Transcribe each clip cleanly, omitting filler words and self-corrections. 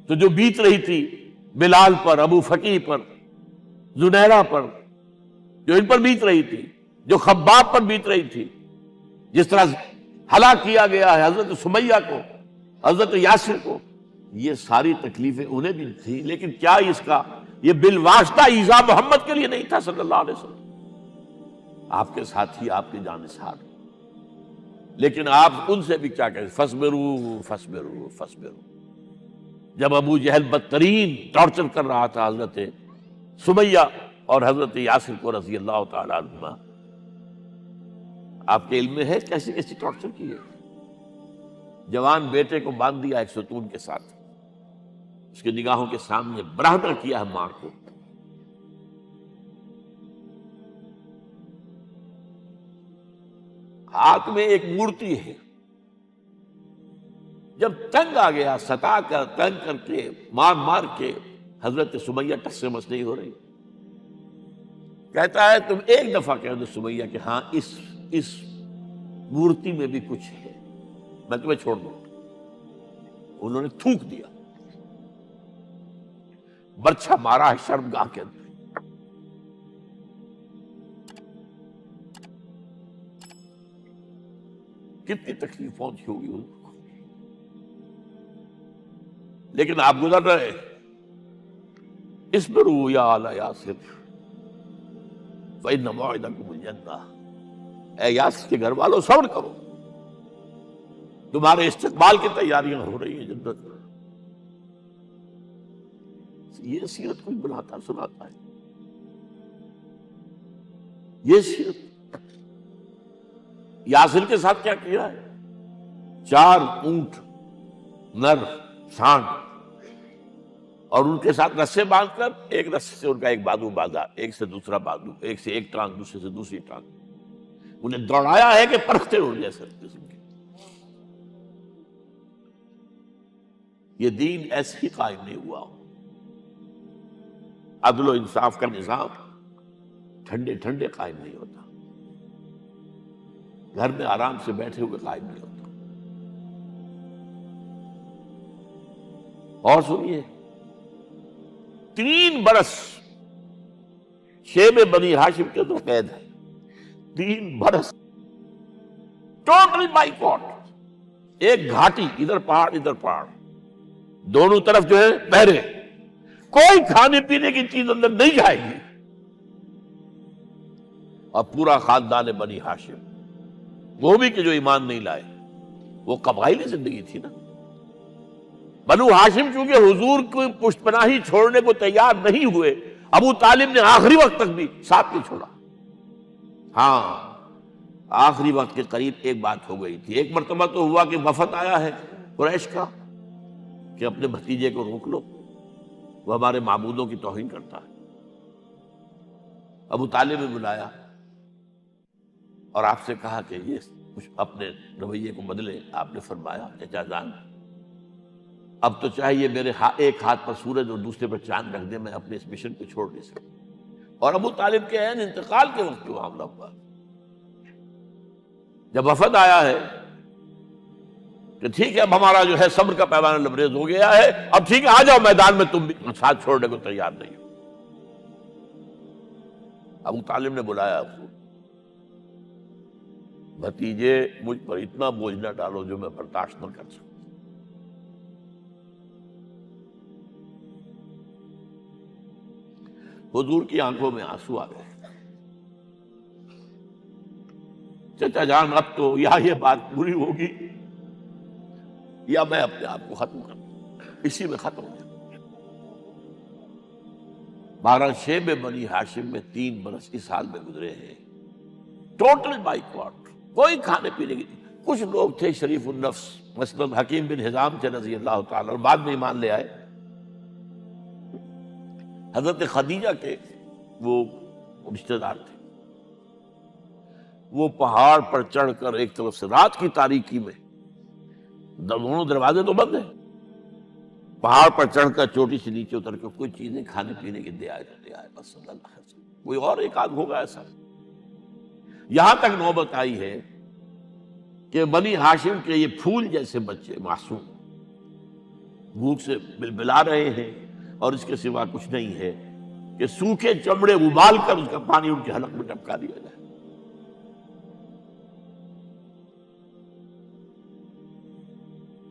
تو جو بیت رہی تھی بلال پر، ابو فقیہ پر، زنیرہ پر، جو ان پر بیت رہی تھی، جو خباب پر بیت رہی تھی، جس طرح ہلاک کیا گیا ہے حضرت سمیہ کو، حضرت یاسر کو، یہ ساری تکلیفیں انہیں بھی تھی، لیکن کیا اس کا یہ بالواسطہ ایذا محمد کے لیے نہیں تھا صلی اللہ علیہ وسلم، آپ کے ساتھی، آپ کے جانثار، لیکن آپ ان سے بھی کیا کہیں، فصبروا فصبروا فصبروا۔ جب ابو جہل بدترین ٹارچر کر رہا تھا حضرت سمیہ اور حضرت یاسر کو رضی اللہ تعالی عنہما، آپ کے علم میں ہے کیسی کیسی ٹارچر کی ہے؟ جوان بیٹے کو باندھ دیا ایک ستون کے ساتھ، اس کی نگاہوں کے سامنے برہنہ کیا ہے ماں کو، ہاتھ میں ایک مورتی ہے، جب تنگ آ گیا، ستا کر تنگ کر کے مار مار کے حضرت سمیہ ٹس سے مس نہیں ہو رہی، کہتا ہے تم ایک دفعہ کہہ دو سمیہ کہ ہاں اس مورتی میں بھی کچھ ہے، میں تمہیں چھوڑ دوں۔ انہوں نے تھوک دیا، برچھا مارا ہے شرمگاہ کے اندر۔ کتنی تکلیف پہنچی ہوگی ان کو، لیکن آپ گزر رہے، اصبروا یا آل یاسر فإن موعدکم الجنہ، اے یاسر کے گھر والوں صبر کرو، تمہارے استقبال کی تیاریاں ہو رہی ہیں جنت میں۔ یہ سیرت کوئی بناتا سناتا ہے، یہ سیرت۔ یاسر کے ساتھ کیا کیا ہے؟ 4 اونٹ نر سانڈ، اور ان کے ساتھ رسے باندھ کر، ایک رسے سے ان کا ایک بازو باندھا، ایک سے دوسرا بازو، ایک سے ایک ٹانگ، دوسرے سے دوسری ٹانگ، انہیں دوڑایا ہے کہ پرکھتے ہو جیسے قسم کے۔ یہ دین ایسے ہی قائم نہیں ہوا، عدل و انصاف کا نظام ٹھنڈے ٹھنڈے قائم نہیں ہوتا، گھر میں آرام سے بیٹھے ہوئے قائم نہیں ہوتا۔ اور سنیے، 3 برس شیب بنی ہاشم کے تو قید ہے، 3 برس ٹوٹل بائیکاٹ، ایک گھاٹی، ادھر پہاڑ ادھر پہاڑ، دونوں طرف جو ہے پہرے، کوئی کھانے پینے کی چیز اندر نہیں جائے گی، اور پورا خاندان بنی ہاشم، وہ بھی کہ جو ایمان نہیں لائے، وہ قبائلی زندگی تھی نا۔ بنو ہاشم چونکہ حضور کو پشت پناہی چھوڑنے کو تیار نہیں ہوئے، ابو طالب نے آخری وقت تک بھی ساتھ نہیں چھوڑا۔ ہاں، آخری وقت کے قریب ایک بات ہو گئی تھی، ایک مرتبہ تو ہوا کہ وفد آیا ہے قریش کا کہ اپنے بھتیجے کو روک لو، وہ ہمارے معبودوں کی توہین کرتا ہے۔ ابو طالب نے بلایا اور آپ سے کہا کہ یہ کچھ اپنے رویے کو بدلے۔ آپ نے فرمایا چچا جان، اب تو چاہیے میرے ایک ہاتھ پر سورج اور دوسرے پر چاند رکھ دے، میں اپنے اس مشن کو چھوڑ نہیں سکتا۔ اور ابو طالب کے عین انتقال کے وقت جو معاملہ ہوا، جب وفد آیا ہے کہ ٹھیک ہے اب ہمارا جو ہے صبر کا پیمانہ لبریز ہو گیا ہے، اب ٹھیک ہے آ جاؤ میدان میں، تم بھی ساتھ چھوڑنے کو تیار نہیں ہو۔ ابو طالب نے بلایا آپ کو، بھتیجے مجھ پر اتنا بوجھ نہ ڈالو جو میں برداشت نہ کر سکوں۔ حضور کی آنکھوں میں آنسو آ گئے۔ چچا جان، اب تو یا یہ بات پوری ہوگی یا میں اپنے آپ کو ختم کر دوں، اسی میں ختم ہو جائے۔ 12 شیب بنی ہاشم میں 3 برس اس حال میں گزرے ہیں، ٹوٹل بائیکاٹ، کوئی کھانے پینے کی۔ کچھ لوگ تھے شریف النفس، مثلاً حکیم بن حزام تھے رضی اللہ تعالیٰ، اور بعد میں ایمان لے آئے۔ حضرت خدیجہ کے وہ رشتہ دار تھے، وہ پہاڑ پر چڑھ کر ایک طرف سے رات کی تاریکی میں، دونوں دروازے تو بند ہیں، پہاڑ پر چڑھ کر چوٹی سے نیچے اتر کر کوئی چیزیں کھانے پینے کی دے آئے بس صلی اللہ علیہ وسلم۔ کوئی اور ایک آدھ ہوگا ایسا۔ یہاں تک نوبت آئی ہے کہ بنی ہاشم کے یہ پھول جیسے بچے معصوم بھوک سے بلبلا رہے ہیں، اور اس کے سوا کچھ نہیں ہے کہ سوکھے چمڑے ابال کر اس کا پانی ان کے حلق میں ٹپکا دیا جائے۔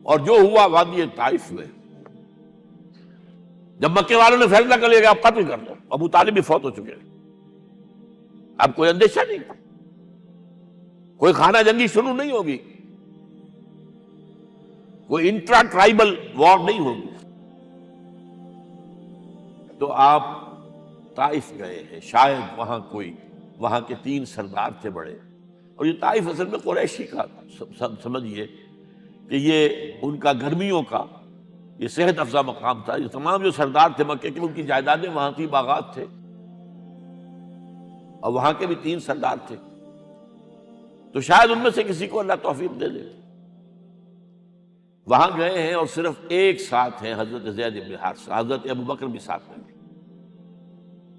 اور جو ہوا وادی طائف میں، جب مکے والوں نے فیصلہ کر لیا کہ آپ قتل کر دو، ابو طالب بھی فوت ہو چکے ہیں، اب کوئی اندیشہ نہیں، کوئی خانہ جنگی شروع نہیں ہوگی، کوئی انٹرا ٹرائبل وار نہیں ہوگی، تو آپ طائف گئے ہیں۔ شاید وہاں کے 3 سردار تھے بڑے، اور یہ طائف اصل میں قریشی کا سمجھیے کہ یہ ان کا گرمیوں کا یہ صحت افزا مقام تھا۔ یہ تمام جو سردار تھے مکے کے، ان کی جائیدادیں وہاں تھی، باغات تھے، اور وہاں کے بھی 3 سردار تھے، تو شاید ان میں سے کسی کو اللہ توفیق دے دے۔ وہاں گئے ہیں اور صرف ایک ساتھ ہیں، حضرت زید بن حارثہ، حضرت ابوبکر بھی ساتھ نہیں،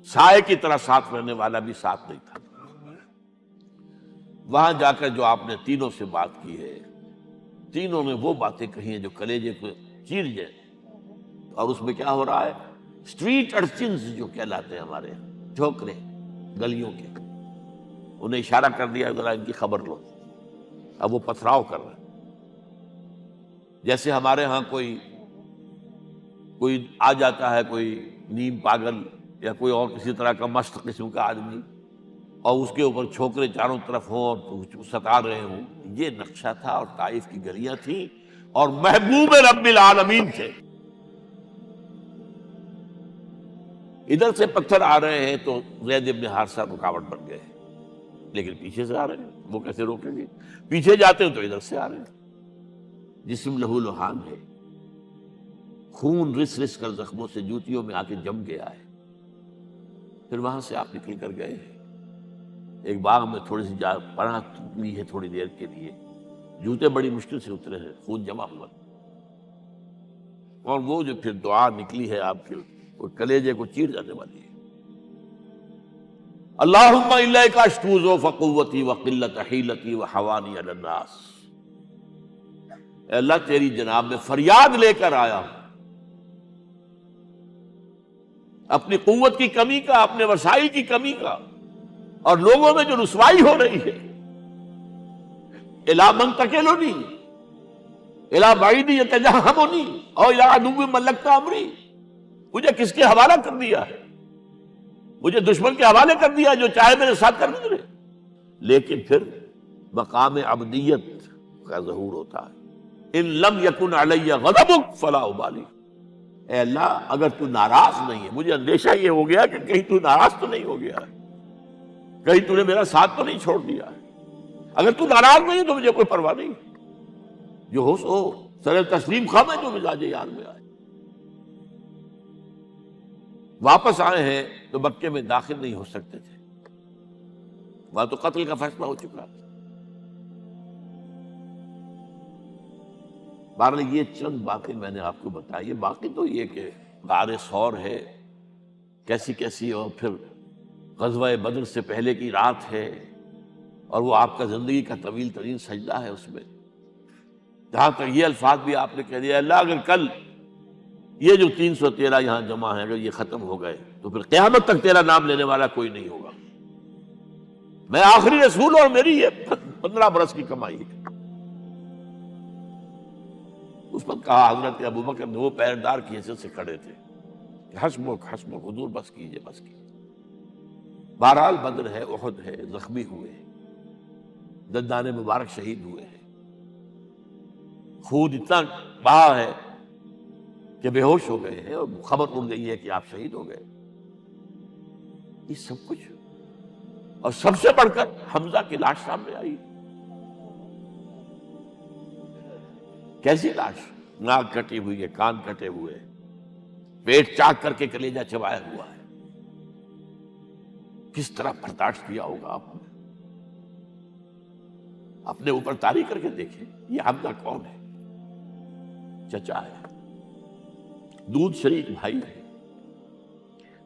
سائے کی طرح ساتھ رہنے والا بھی ساتھ نہیں تھا۔ وہاں جا کر جو آپ نے تینوں سے بات کی ہے، تینوں نے وہ باتیں کہی ہیں جو کلیجے کو چیر جائے، اور اس میں کیا ہو رہا ہے؟ اسٹریٹ ارچنز جو کہلاتے ہیں ہمارے یہاں، ٹھوکرے گلیوں کے، انہیں اشارہ کر دیا ذرا ان کی خبر لو، اب وہ پتھراؤ کر رہے ہیں۔ جیسے ہمارے ہاں کوئی آ جاتا ہے، کوئی نیم پاگل یا کوئی اور کسی طرح کا مست قسم کا آدمی، اور اس کے اوپر چھوکرے چاروں طرف ہوں اور ستا رہے ہوں، یہ نقشہ تھا، اور طائف کی گلیاں تھیں، اور محبوب رب العالمین تھے۔ ادھر سے پتھر آ رہے ہیں تو زید بن حارثہ رکاوٹ بن گئے، لیکن پیچھے سے آ رہے ہیں، وہ کیسے روکیں گے؟ پیچھے جاتے ہیں تو ادھر سے آ رہے ہیں۔ جسم لہو لہان ہے، خون رس رس کر زخموں سے جوتیوں میں آ کے جم گیا ہے۔ پھر وہاں سے آپ نکل کر گئے ہیں، ایک باغ میں تھوڑی سی پناہ لی ہے تھوڑی دیر کے لیے، جوتے بڑی مشکل سے اترے ہیں، خون جمع ہوا، اور وہ جو پھر دعا نکلی ہے آپ کے، وہ کلیجے کو چیر جانے والی ہے۔ اللہم الیک اشکو ضعف قوتی وقلت حیلتی وحوانی علی الناس، اے اللہ تیری جناب میں فریاد لے کر آیا ہوں، اپنی قوت کی کمی کا، اپنے وسائل کی کمی کا، اور لوگوں میں جو رسوائی ہو رہی ہے۔ الی من تکلنی الی بعید یتجہمنی او الی عدو ملکت امری، مجھے کس کے حوالہ کر دیا ہے؟ مجھے دشمن کے حوالے کر دیا، جو چاہے میرے ساتھ کر گزرے۔ لیکن پھر مقام عبدیت کا ظہور ہوتا ہے۔ ان لم یکن علی غضبک فلا ابالی، اے اللہ اگر تو ناراض نہیں ہے، مجھے اندیشہ یہ ہو گیا کہ کہیں تو ناراض تو نہیں ہو گیا ہے، کہیں تو نے میرا ساتھ تو نہیں چھوڑ دیا ہے۔ اگر تو ناراض نہیں ہے تو مجھے کوئی پرواہ نہیں، جو ہو سو سر تسلیم خم ہے جو مزاج یار میں آئے۔ واپس آئے ہیں تو مکے میں داخل نہیں ہو سکتے تھے، وہاں تو قتل کا فیصلہ ہو چکا تھا۔ بہرحال یہ چند باتیں میں نے آپ کو بتائی، باقی تو یہ کہ غار ثور ہے کیسی کیسی، اور پھر غزوہ بدر سے پہلے کی رات ہے، اور وہ آپ کا زندگی کا طویل ترین سجدہ ہے۔ اس میں جہاں تک یہ الفاظ بھی آپ نے کہہ دیا، اللہ اگر کل یہ جو 313 یہاں جمع ہیں اگر یہ ختم ہو گئے تو پھر قیامت تک تیرا نام لینے والا کوئی نہیں ہوگا، میں آخری رسول اور میری یہ 15 برس کی کمائی ہے۔ اس وقت کہا حضرت ابوبکر نے، وہ پہردار کی حیثیت سے کھڑے تھے، کہ حسبک حسبک حضور بس کیجئے بس کیجئے۔ بہرحال بدر ہے، احد ہے، زخمی ہوئے ہیں، دندان مبارک شہید ہوئے ہیں، خون اتنا بہا ہے کہ بے ہوش ہو گئے ہیں، اور خبر اڑ گئی ہے کہ آپ شہید ہو گئے۔ یہ سب کچھ، اور سب سے بڑھ کر حمزہ کی لاش سامنے آئی۔ کیسی لاش؟ ناک کٹی ہوئی ہے، کان کٹے ہوئے، پیٹ چاک کر کے کلیجہ چبایا ہوا ہے۔ کس طرح برداشت کیا ہوگا آپ نے؟ اپنے اوپر طاری کر کے دیکھیں، یہ حمزہ کون ہے؟ چچا ہے، دودھ شریک بھائی ہے،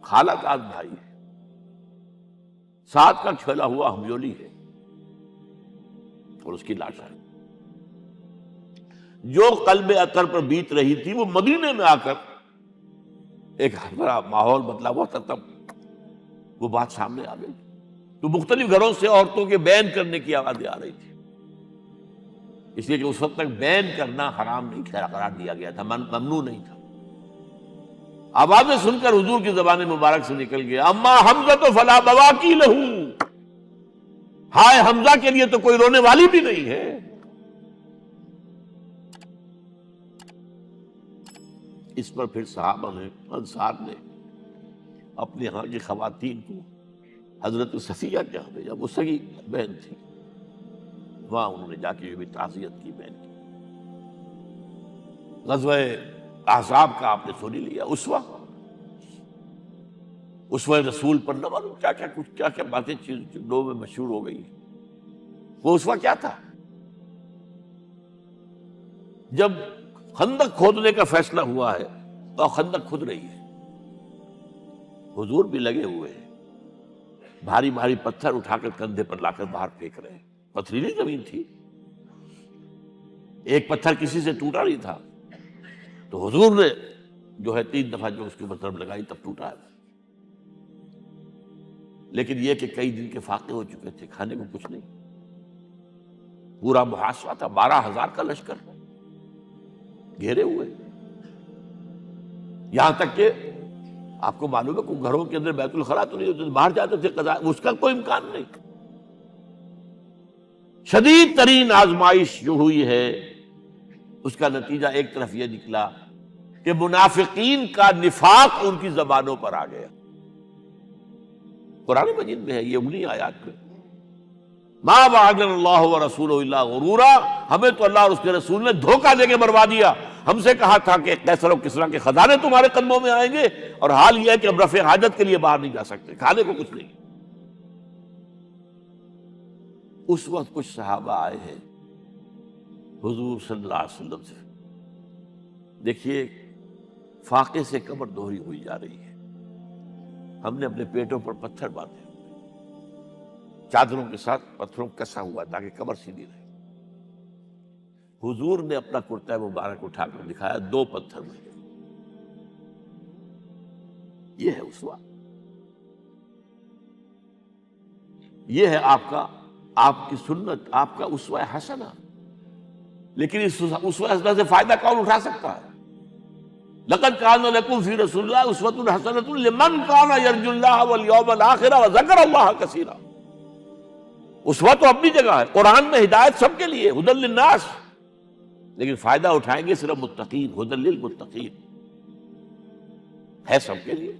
خالہ داد بھائی ہے، ساتھ کا کھیلا ہوا ہمجولی ہے، اور اس کی لاش ہے۔ جو قلب اطہر پر بیت رہی تھی وہ مدینے میں آ کر ایک بڑا ماحول بدلا ہوا تھا، تب وہ بات سامنے آ گئی. تو مختلف گھروں سے عورتوں کے بین کرنے کی آوازیں آ رہی تھی، اس لیے کہ اس وقت تک بین کرنا حرام نہیں قرار دیا گیا تھا، ممنوع نہیں تھا. آوازیں سن کر حضور کی زبان مبارک سے نکل گیا اما حمزہ تو فلا بواکی لہو، ہائے حمزہ کے لیے تو کوئی رونے والی بھی نہیں ہے. اس پر پھر صحابہ نے، انصار نے اپنے ہاں کی خواتین کو حضرت صفیہ کے یہاں بھیجا، وہ سگی بہن تھی، وہاں انہوں نے جا کے بھی تعزیت کی بہن کی. غزوہ احزاب کا آپ نے سن ہی لیا، اسوہ رسول پر نہ معلوم کیا کیا باتیں چیزوں میں مشہور ہو گئی. وہ اسوہ کیا تھا؟ جب خندق کھودنے کا فیصلہ ہوا ہے اور خندق کھود رہی ہے، حضور بھی لگے ہوئے ہیں، بھاری بھاری پتھر اٹھا کر کندھے پر لا کر باہر پھینک رہے ہیں. پتھریلی زمین تھی، ایک پتھر کسی سے ٹوٹا نہیں تھا، تو حضور نے جو ہے 3 دفعہ جو اس کے مطلب لگائی تب ٹوٹا ہے. لیکن یہ کہ کئی دن کے فاقے ہو چکے تھے، کھانے کو کچھ نہیں، پورا محاصرہ تھا، 12,000 کا لشکر گھیرے ہوئے. یہاں تک کہ آپ کو معلوم ہے کہ گھروں کے اندر بیت الخلا تو نہیں ہوتے، باہر جاتے تھے قضاء، اس کا کوئی امکان نہیں. شدید ترین آزمائش جو ہوئی ہے اس کا نتیجہ ایک طرف یہ نکلا کہ منافقین کا نفاق ان کی زبانوں پر آ گیا. قرآن مجید میں ہے یہ انہی آیات میں، ما وعدنا اللہ ورسولہ الا غرورا، ہمیں تو اللہ اور اس کے رسول نے دھوکہ دے کے مروا دیا. ہم سے کہا تھا کہ قیصر و کسریٰ کے خزانے تمہارے قدموں میں آئیں گے، اور حال یہ ہے کہ اب رفع حاجت کے لیے باہر نہیں جا سکتے، کھانے کو کچھ نہیں. اس وقت کچھ صحابہ آئے ہیں حضور صلی اللہ علیہ وسلم سے، دیکھیے فاقے سے کمر دوہری ہوئی جا رہی ہے، ہم نے اپنے پیٹوں پر پتھر باندھے، چادروں کے ساتھ پتھروں کسا ہوا تاکہ کمر سیدھی رہے. حضور نے اپنا کرتا مبارک اٹھا کر دکھایا، 2 پتھر میں. یہ ہے اسوہ، یہ ہے آپ کی سنت، آپ کا اسوہ حسنہ. لیکن اس اسوہ حسنہ سے فائدہ کون اٹھا سکتا ہے؟ لقد کان لکم فی رسول اللہ اسوۃ حسنۃ لمن کان یرجو اللہ والیوم الآخر وذکر اللہ کثیرا. اسوہ تو اپنی جگہ ہے، قرآن میں ہدایت سب کے لیے، ھدی للناس، لیکن فائدہ اٹھائیں گے صرف متقین، ھدی للمتقین ہے سب کے لیے.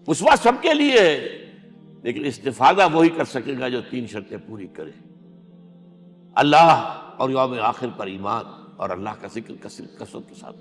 اسوہ سب کے لیے ہے، لیکن استفادہ وہی کر سکے گا جو 3 شرطیں پوری کرے: اللہ اور یوم آخر پر ایمان، اور اللہ کا ذکر کثرت کے ساتھ.